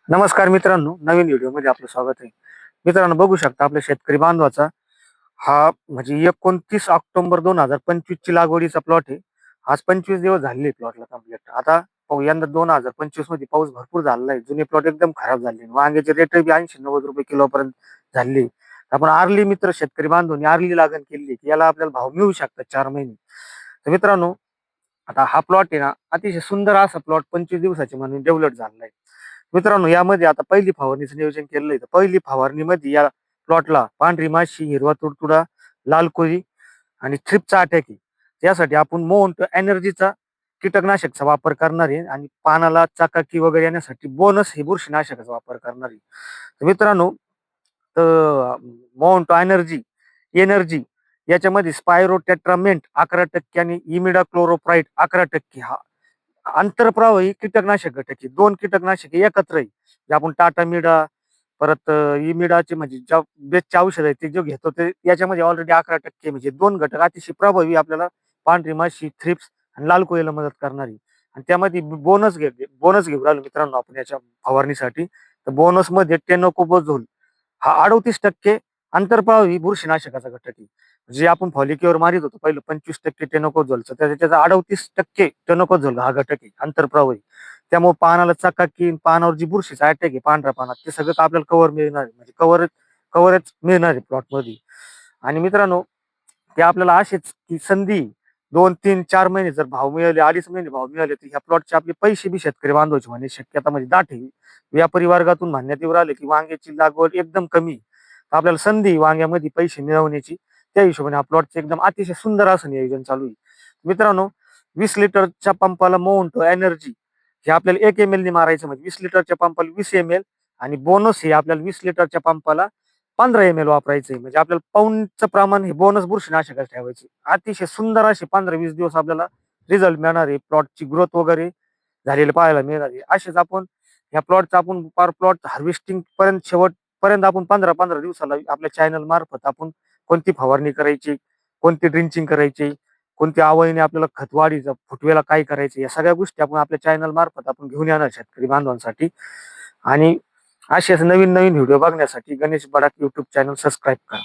नमस्कार मित्रांनो, नवीन व्हिडिओमध्ये आपलं स्वागत आहे. मित्रांनो, बघू शकता आपल्या शेतकरी बांधवाचा हा म्हणजे 29 ऑक्टोबर 2025 ची लागवडीचा प्लॉट आहे. आज 25 दिवस झालेले प्लॉटला कंप्लीट. आता पाहू, यंदा 2025 मध्ये पाऊस भरपूर झालेला आहे. जुने प्लॉट एकदम खराब झाले. वांग्याचे रेट बी 80-90 रुपये किलो पर्यंत झाले. आपण आर्ली मित्र शेतकरी बांधवांनी आर्ली लागण केली की याला आपल्याला भाव मिळू शकतात 4 महिने. तर मित्रांनो, आता हा प्लॉट आहे ना, अतिशय सुंदर असा प्लॉट 25 दिवसाचे म्हणून डेव्हलप झालेला आहे. मित्रांनो, यामध्ये आता पहिली फवारणीचं नियोजन केलेलं आहे. तर पहिली फवारणीमध्ये या प्लॉटला पांढरी माशी, हिरवा तुडतुडा, लाल कोळी आणि थ्रिप्सचा अटॅक आहे. त्यासाठी आपण मोंट एनर्जीचा कीटकनाशकचा वापर करणार आहे आणि पानाला चाकाकी वगैरे येण्यासाठी बोनस हे बुरशीनाशकाचा वापर करणार आहे. तर मित्रांनो, तर माउंट एनर्जी एनर्जी याच्यामध्ये स्पायरो टेट्रामेंट 11% आणि इमिडा क्लोरोप्राईट 11% हा आंतरप्रवाही कीटकनाशक घटक आहे. दोन कीटकनाशके एकत्र आहे. जे आपण टाटा मिडा परत इमिडाचे म्हणजे ज्या बेसचे औषध आहे ते जे घेतो ते याच्यामध्ये ऑलरेडी 11% म्हणजे दोन घटक अतिशय प्रभावी आपल्याला पांढरी माशी, थ्रिप्स आणि लाल कोळीला मदत करणारी. आणि त्यामध्ये बोनस घेऊ राहिलो मित्रांनो आपण याच्या फवारणीसाठी. तर बोनस मध्ये टेनोकोबोझोल हा 38% आंतरप्रवाही बुरशीनाशकाचा घटक आहे. जे आपण फॉलिक्युअर मारित होतो पहिलं 25% टेनोकोझोलचं, त्याचा 38% टेनोकोझोल हा घटक आहे आंतरप्रवाही. त्यामुळे पानाला चकाकी, पानावर जी बुरशीचा अटॅक आहे पांढऱ्या पानात, ते सगळं आपल्याला कव्हर मिळणार आहे. म्हणजे कव्हरेज मिळणार आहे प्लॉटमध्ये. आणि मित्रांनो, ते आपल्याला असेच की संधी 2, 3, 4 महिने जर भाव मिळाले, 2.5 महिने भाव मिळाले, तर ह्या प्लॉटचे आपले पैसे बी शेतकरी बांधवायचे म्हणजे शक्यता म्हणजे दाट आहे. व्यापारी वर्गातून म्हणण्यात येऊ राहिले की वांग्याची लागवड एकदम कमी, तर आपल्याला संधी वांग्यामध्ये पैसे मिळवण्याची. त्या हिशोबाने हा प्लॉटचं एकदम अतिशय सुंदर असं नियोजन चालू आहे. मित्रांनो, 20 लिटरच्या पंपाला मोंट एनर्जी हे आपल्याला 1 ml ने मारायचं. म्हणजे 20 लिटरच्या पंपाला 20 ml आणि बोनस हे आपल्याला 20 लिटरच्या पंपाला 15 ml वापरायचं आहे. म्हणजे आपल्याला पाऊणचं प्रमाण हे बोनस बुरशीनाशकात ठेवायचे. अतिशय सुंदर असे 15-20 दिवस आपल्याला रिझल्ट मिळणार आहे. प्लॉटची ग्रोथ वगैरे झालेलं पाहायला मिळणार आहे. असेच आपण ह्या प्लॉटचा आपण पार प्लॉट हार्वेस्टिंग पर्यंत शेवटपर्यंत आपण 15-15 दिवसाला आपल्या चॅनल मार्फत आपण कोणती फवारणी करायची, कोणती ड्रिंचिंग करायची, कोणत्या आवळीने आपल्याला खतवाढीचा फुटवेला काय करायचं, या सगळ्या गोष्टी आपण आपल्या चॅनल मार्फत आपण घेऊन येणार शेतकरी बांधवांसाठी. आणि असेच नवीन नवीन व्हिडिओ बघण्यासाठी गणेश बडाक युट्यूब चॅनल सबस्क्राईब करा.